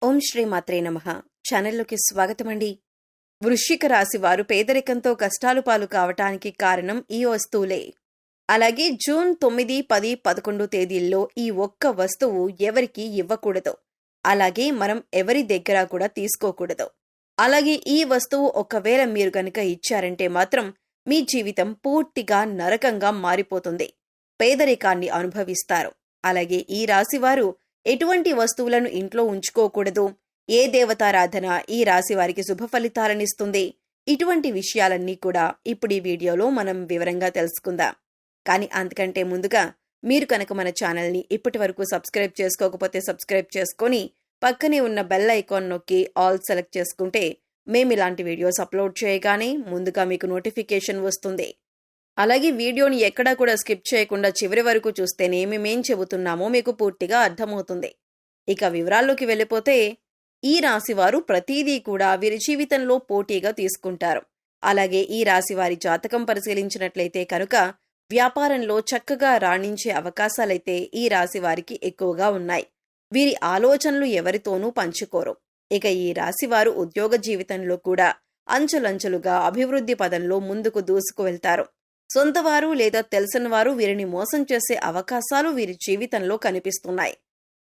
ఓం శ్రీ మాత్రే నమః. ఛానల్లోకి స్వాగతమండి. వృశ్చిక రాశి వారు పేదరికంతో కష్టాలు పాలు కావటానికి కారణం ఈ వస్తువులే. అలాగే జూన్ 9, 10, 11 తేదీల్లో ఈ ఒక్క వస్తువు ఎవరికీ ఇవ్వకూడదు. అలాగే మనం ఎవరి దగ్గర కూడా తీసుకోకూడదు. అలాగే ఈ వస్తువు ఒకవేళ మీరు గనుక ఇచ్చారంటే మాత్రం మీ జీవితం పూర్తిగా నరకంగా మారిపోతుంది. పేదరికాన్ని అనుభవిస్తారు. అలాగే ఈ రాశివారు ఎటువంటి వస్తువులను ఇంట్లో ఉంచుకోకూడదు, ఏ దేవతారాధన ఈ రాశి వారికి శుభ ఫలితాలనిస్తుంది, ఇటువంటి విషయాలన్నీ కూడా ఇప్పుడు ఈ వీడియోలో మనం వివరంగా తెలుసుకుందాం. కానీ అంతకంటే ముందుగా మీరు కనుక మన ఛానల్ని ఇప్పటి వరకు సబ్స్క్రైబ్ చేసుకోకపోతే సబ్స్క్రైబ్ చేసుకొని పక్కనే ఉన్న బెల్ ఐకాన్ నొక్కి ఆల్ సెలెక్ట్ చేసుకుంటే మేము ఇలాంటి వీడియోస్ అప్లోడ్ చేయగానే ముందుగా మీకు నోటిఫికేషన్ వస్తుంది. అలాగే వీడియోని ఎక్కడా కూడా స్కిప్ చేయకుండా చివరి వరకు చూస్తేనే మేమేం చెబుతున్నామో మీకు పూర్తిగా అర్థమవుతుంది. ఇక వివరాల్లోకి వెళ్ళిపోతే ఈ రాశివారు ప్రతిదీ కూడా వీరి జీవితంలో పోటీగా తీసుకుంటారు. అలాగే ఈ రాశివారి జాతకం పరిశీలించినట్లయితే కనుక వ్యాపారంలో చక్కగా రాణించే అవకాశాలైతే ఈ రాశివారికి ఎక్కువగా ఉన్నాయి. వీరి ఆలోచనలు ఎవరితోనూ పంచుకోరు. ఇక ఈ రాశివారు ఉద్యోగ జీవితంలో కూడా అంచెలంచెలుగా అభివృద్ధి పదంలో ముందుకు దూసుకు వెళ్తారు. సొంతవారు లేదా తెలిసిన వారు వీరిని మోసం చేసే అవకాశాలు వీరి జీవితంలో కనిపిస్తున్నాయి.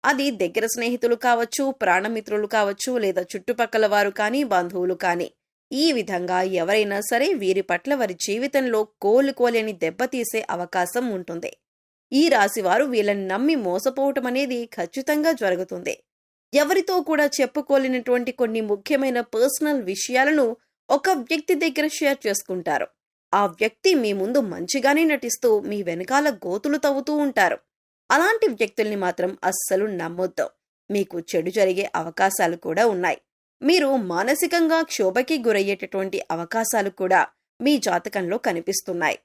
అది దగ్గర స్నేహితులు కావచ్చు, ప్రాణమిత్రులు కావచ్చు, లేదా చుట్టుపక్కల వారు కానీ, బంధువులు కానీ, ఈ విధంగా ఎవరైనా సరే వీరి పట్ల వారి జీవితంలో కోలుకోలేని దెబ్బతీసే అవకాశం ఉంటుంది. ఈ రాశివారు వీళ్ళని నమ్మి మోసపోవటం అనేది ఖచ్చితంగా జరుగుతుంది. ఎవరితో కూడా చెప్పుకోలేనటువంటి కొన్ని ముఖ్యమైన పర్సనల్ విషయాలను ఒక వ్యక్తి దగ్గర షేర్ చేసుకుంటారు. ఆ వ్యక్తి మీ ముందు మంచిగానే నటిస్తూ మీ వెనకాల గోతులు తవ్వుతూ ఉంటారు. అలాంటి వ్యక్తుల్ని మాత్రం అస్సలు నమ్మొద్దు. మీకు చెడు జరిగే అవకాశాలు కూడా ఉన్నాయి. మీరు మానసికంగా క్షోభకి గురయ్యేటటువంటి అవకాశాలు కూడా మీ జాతకంలో కనిపిస్తున్నాయి.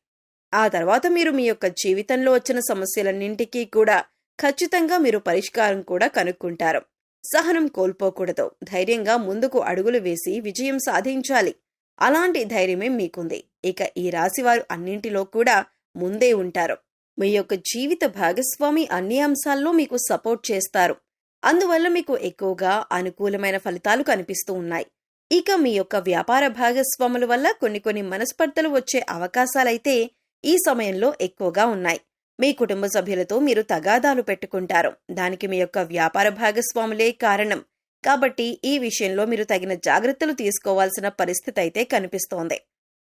ఆ తర్వాత మీరు మీ యొక్క జీవితంలో వచ్చిన సమస్యలన్నింటికీ కూడా ఖచ్చితంగా మీరు పరిష్కారం కూడా కనుక్కుంటారు. సహనం కోల్పోకూడదు. ధైర్యంగా ముందుకు అడుగులు వేసి విజయం సాధించాలి. అలాంటి ధైర్యమే మీకుంది. ఇక ఈ రాశివారు అన్నింటిలో కూడా ముందే ఉంటారు. మీ యొక్క జీవిత భాగస్వామి అన్ని అంశాల్లో మీకు సపోర్ట్ చేస్తారు. అందువల్ల మీకు ఎక్కువగా అనుకూలమైన ఫలితాలు కనిపిస్తూ ఉన్నాయి. ఇక మీ యొక్క వ్యాపార భాగస్వాముల వల్ల కొన్ని మనస్పర్ధలు వచ్చే అవకాశాలైతే ఈ సమయంలో ఎక్కువగా ఉన్నాయి. మీ కుటుంబ సభ్యులతో మీరు తగాదాలు పెట్టుకుంటారు. దానికి మీ యొక్క వ్యాపార భాగస్వాములే కారణం. కాబట్టి ఈ విషయంలో మీరు తగిన జాగ్రత్తలు తీసుకోవాల్సిన పరిస్థితి అయితే కనిపిస్తోంది.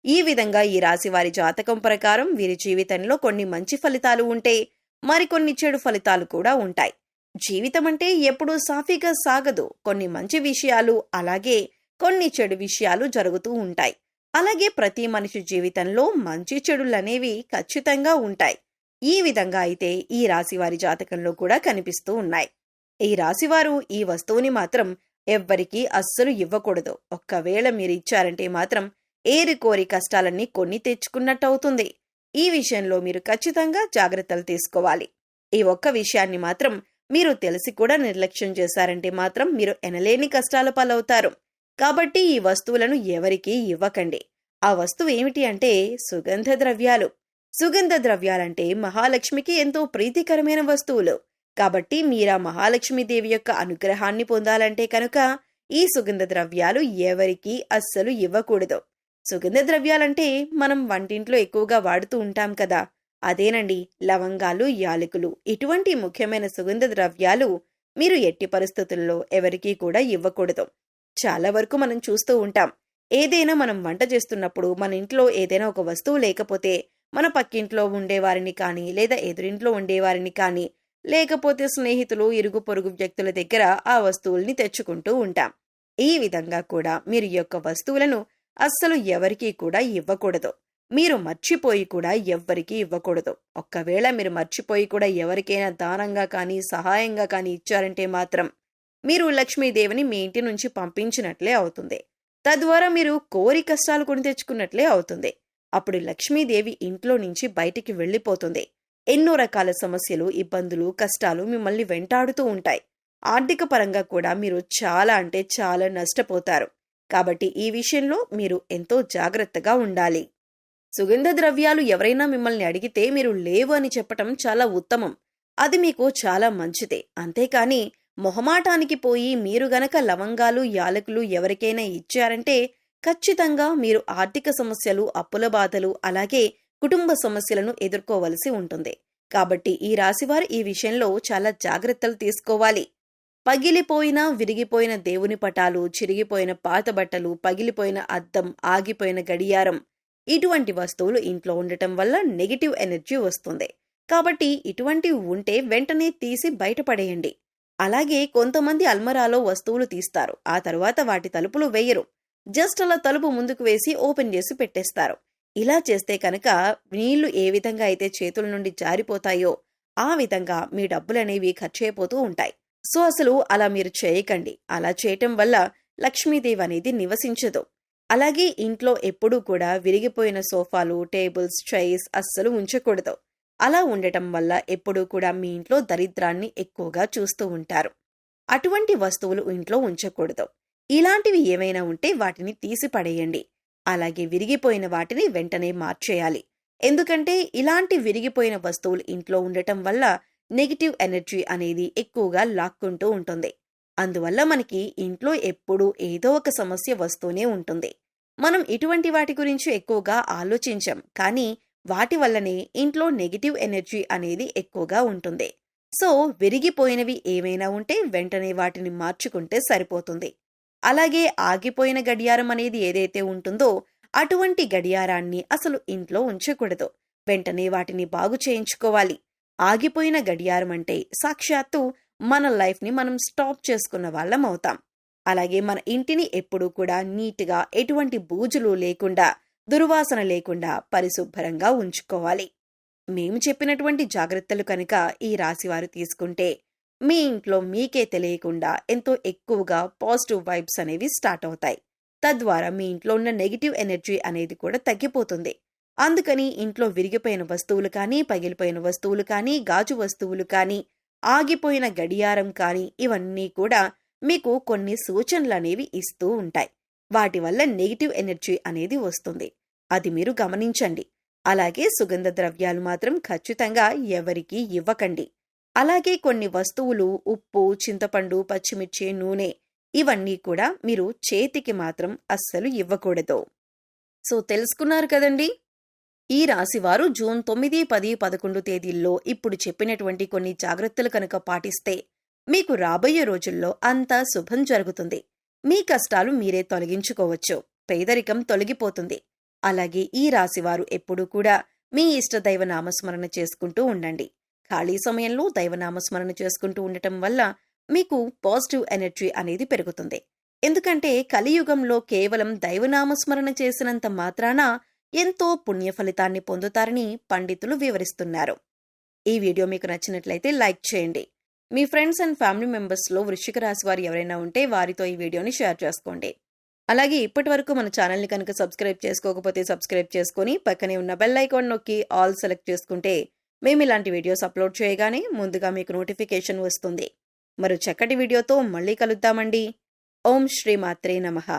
ఈ విధంగా ఈ రాశి వారి జాతకం ప్రకారం వీరి జీవితంలో కొన్ని మంచి ఫలితాలు ఉంటే మరికొన్ని చెడు ఫలితాలు కూడా ఉంటాయి. జీవితం అంటే ఎప్పుడూ సాఫీగా సాగదు. కొన్ని మంచి విషయాలు అలాగే కొన్ని చెడు విషయాలు జరుగుతూ ఉంటాయి. అలాగే ప్రతి మనిషి జీవితంలో మంచి చెడులనేవి ఖచ్చితంగా ఉంటాయి. ఈ విధంగా అయితే ఈ రాశి వారి జాతకంలో కూడా కనిపిస్తూ ఉన్నాయి. ఈ రాశివారు ఈ వస్తువుని మాత్రం ఎవ్వరికీ అస్సలు ఇవ్వకూడదు. ఒక్కవేళ మీరు ఇచ్చారంటే మాత్రం ఏరికోరి కష్టాలన్నీ కొని తెచ్చుకున్నట్టవుతుంది. ఈ విషయంలో మీరు ఖచ్చితంగా జాగ్రత్తలు తీసుకోవాలి. ఈ ఒక్క విషయాన్ని మాత్రం మీరు తెలిసి కూడా నిర్లక్ష్యం చేశారంటే మాత్రం మీరు ఎనలేని కష్టాల పాలవుతారు. కాబట్టి ఈ వస్తువులను ఎవరికీ ఇవ్వకండి. ఆ వస్తువు ఏమిటి అంటే సుగంధ ద్రవ్యాలు. సుగంధ ద్రవ్యాలంటే మహాలక్ష్మికి ఎంతో ప్రీతికరమైన వస్తువులు. కాబట్టి మీరా మహాలక్ష్మీదేవి యొక్క అనుగ్రహాన్ని పొందాలంటే కనుక ఈ సుగంధ ద్రవ్యాలు ఎవరికీ అస్సలు ఇవ్వకూడదు. సుగంధ ద్రవ్యాలంటే మనం వంటింట్లో ఎక్కువగా వాడుతూ ఉంటాం కదా, అదేనండి లవంగాలు, యాలకులు. ఇటువంటి ముఖ్యమైన సుగంధ ద్రవ్యాలు మీరు ఎట్టి పరిస్థితుల్లో ఎవరికీ కూడా ఇవ్వకూడదు. చాలా వరకు మనం చూస్తూ ఉంటాం, ఏదైనా మనం వంట చేస్తున్నప్పుడు మన ఇంట్లో ఏదైనా ఒక వస్తువు లేకపోతే మన పక్కింట్లో ఉండేవారిని కానీ, లేదా ఎదురింట్లో ఉండేవారిని కానీ, లేకపోతే స్నేహితులు, ఇరుగు పొరుగు వ్యక్తుల దగ్గర ఆ వస్తువుల్ని తెచ్చుకుంటూ ఉంటాం. ఈ విధంగా కూడా మీరు ఈ యొక్క వస్తువులను అస్సలు ఎవరికీ కూడా ఇవ్వకూడదు. మీరు మర్చిపోయి కూడా ఎవ్వరికీ ఇవ్వకూడదు. ఒక్కవేళ మీరు మర్చిపోయి కూడా ఎవరికైనా దానంగా కానీ, సహాయంగా కానీ ఇచ్చారంటే మాత్రం మీరు లక్ష్మీదేవిని మీ ఇంటి నుంచి పంపించినట్లే అవుతుంది. తద్వారా మీరు కోరి కష్టాలు కొని తెచ్చుకున్నట్లే అవుతుంది. అప్పుడు లక్ష్మీదేవి ఇంట్లో నుంచి బయటికి వెళ్ళిపోతుంది. ఎన్నో రకాల సమస్యలు, ఇబ్బందులు, కష్టాలు మిమ్మల్ని వెంటాడుతూ ఉంటాయి. ఆర్థిక పరంగా కూడా మీరు చాలా అంటే చాలా నష్టపోతారు. కాబట్టి ఈ విషయంలో మీరు ఎంతో జాగ్రత్తగా ఉండాలి. సుగంధ ద్రవ్యాలు ఎవరైనా మిమ్మల్ని అడిగితే మీరు లేవు అని చెప్పటం చాలా ఉత్తమం. అది మీకు చాలా మంచిదే. అంతేకాని మొహమాటానికి పోయి మీరు గనక లవంగాలు, యాలకులు ఎవరికైనా ఇచ్చారంటే ఖచ్చితంగా మీరు ఆర్థిక సమస్యలు, అప్పుల బాధలు, అలాగే కుటుంబ సమస్యలను ఎదుర్కోవలసి ఉంటుంది. కాబట్టి ఈ రాశివారు ఈ విషయంలో చాలా జాగ్రత్తలు తీసుకోవాలి. పగిలిపోయిన, విరిగిపోయిన దేవుని పటాలు, చిరిగిపోయిన పాత బట్టలు, పగిలిపోయిన అద్దం, ఆగిపోయిన గడియారం ఇటువంటి వస్తువులు ఇంట్లో ఉండటం వల్ల నెగటివ్ ఎనర్జీ వస్తుంది. కాబట్టి ఇటువంటివి ఉంటే వెంటనే తీసి బయటపడేయండి. అలాగే కొంతమంది అల్మరాలో వస్తువులు తీస్తారు, ఆ తర్వాత వాటి తలుపులు వేయరు. జస్ట్ అలా తలుపు ముందుకు వేసి ఓపెన్ చేసి పెట్టేస్తారు. ఇలా చేస్తే కనుక నీళ్లు ఏ విధంగా అయితే చేతుల నుండి జారిపోతాయో ఆ విధంగా మీ డబ్బులనేవి ఖర్చయిపోతూ ఉంటాయి. సో అసలు అలా మీరు చేయకండి. అలా చేయటం వల్ల లక్ష్మీదేవి అనేది నివసించదు. అలాగే ఇంట్లో ఎప్పుడూ కూడా విరిగిపోయిన సోఫాలు, టేబుల్స్, చైర్స్ అస్సలు ఉంచకూడదు. అలా ఉండటం వల్ల ఎప్పుడూ కూడా మీ ఇంట్లో దరిద్రాన్ని ఎక్కువగా చూస్తూ ఉంటారు. అటువంటి వస్తువులు ఇంట్లో ఉంచకూడదు. ఇలాంటివి ఏమైనా ఉంటే వాటిని తీసి పడేయండి. అలాగే విరిగిపోయిన వాటిని వెంటనే మార్చేయాలి. ఎందుకంటే ఇలాంటి విరిగిపోయిన వస్తువులు ఇంట్లో ఉండటం వల్ల నెగిటివ్ ఎనర్జీ అనేది ఎక్కువగా లాక్కుంటూ ఉంటుంది. అందువల్ల మనకి ఇంట్లో ఎప్పుడూ ఏదో ఒక సమస్య వస్తూనే ఉంటుంది. మనం ఇటువంటి వాటి గురించి ఎక్కువగా ఆలోచించం, కానీ వాటి వల్లనే ఇంట్లో నెగిటివ్ ఎనర్జీ అనేది ఎక్కువగా ఉంటుంది. సో విరిగిపోయినవి ఏమైనా ఉంటే వెంటనే వాటిని మార్చుకుంటే సరిపోతుంది. అలాగే ఆగిపోయిన గడియారం అనేది ఏదైతే ఉంటుందో అటువంటి గడియారాన్ని అసలు ఇంట్లో ఉంచకూడదు. వెంటనే వాటిని బాగు చేయించుకోవాలి. ఆగిపోయిన గడియారం అంటే సాక్షాత్తు మన లైఫ్ని మనం స్టాప్ చేసుకున్న వాళ్ళం అవుతాం. అలాగే మన ఇంటిని ఎప్పుడూ కూడా నీట్గా, ఎటువంటి బూజులు లేకుండా, దుర్వాసన లేకుండా పరిశుభ్రంగా ఉంచుకోవాలి. మేము చెప్పినటువంటి జాగ్రత్తలు కనుక ఈ రాశివారు తీసుకుంటే మీ ఇంట్లో మీకే తెలియకుండా ఎంతో ఎక్కువగా పాజిటివ్ వైబ్స్ అనేవి స్టార్ట్ అవుతాయి. తద్వారా మీ ఇంట్లో ఉన్న నెగిటివ్ ఎనర్జీ అనేది కూడా తగ్గిపోతుంది. అందుకని ఇంట్లో విరిగిపోయిన వస్తువులు కానీ, పగిలిపోయిన వస్తువులు కానీ, గాజు వస్తువులు కానీ, ఆగిపోయిన గడియారం కానీ ఇవన్నీ కూడా మీకు కొన్ని సూచనలు అనేవి ఇస్తూ ఉంటాయి. వాటి వల్ల నెగిటివ్ ఎనర్జీ అనేది వస్తుంది. అది మీరు గమనించండి. అలాగే సుగంధ ద్రవ్యాలు మాత్రం ఖచ్చితంగా ఎవరికీ ఇవ్వకండి. అలాగే కొన్ని వస్తువులు ఉప్పు, చింతపండు, పచ్చిమిర్చి, నూనె ఇవన్నీ కూడా మీరు చేతికి మాత్రం అస్సలు ఇవ్వకూడదు. సో తెలుసుకున్నారు కదండి. ఈ రాశివారు జూన్ 9, 10, 11 తేదీల్లో ఇప్పుడు చెప్పినటువంటి కొన్ని జాగ్రత్తలు కనుక పాటిస్తే మీకు రాబోయే రోజుల్లో అంతా శుభం జరుగుతుంది. మీ కష్టాలు మీరే తొలగించుకోవచ్చు. పేదరికం తొలగిపోతుంది. అలాగే ఈ రాశివారు ఎప్పుడూ కూడా మీ ఇష్టదైవ నామస్మరణ చేసుకుంటూ ఉండండి. ఖాళీ సమయంలో దైవనామస్మరణ చేసుకుంటూ ఉండటం వల్ల మీకు పాజిటివ్ ఎనర్జీ అనేది పెరుగుతుంది. ఎందుకంటే కలియుగంలో కేవలం దైవనామస్మరణ చేసినంత మాత్రాన ఎంతో పుణ్య ఫలితాన్ని పొందుతారని పండితులు వివరిస్తున్నారు. ఈ వీడియో మీకు నచ్చినట్లయితే లైక్ చేయండి. మీ ఫ్రెండ్స్ అండ్ ఫ్యామిలీ మెంబర్స్లో వృశ్చిక రాశి వారు ఎవరైనా ఉంటే వారితో ఈ వీడియోని షేర్ చేసుకోండి. అలాగే ఇప్పటి వరకు మన ఛానల్ని కనుక సబ్స్క్రైబ్ చేసుకోకపోతే సబ్స్క్రైబ్ చేసుకుని పక్కనే ఉన్న బెల్ ఐకాన్ నొక్కి ఆల్ సెలెక్ట్ చేసుకుంటే మేము ఇలాంటి వీడియోస్ అప్లోడ్ చేయగానే ముందుగా మీకు నోటిఫికేషన్ వస్తుంది. మరో చక్కటి వీడియోతో మళ్ళీ కలుద్దామండి. ఓం శ్రీ మాత్రే నమః.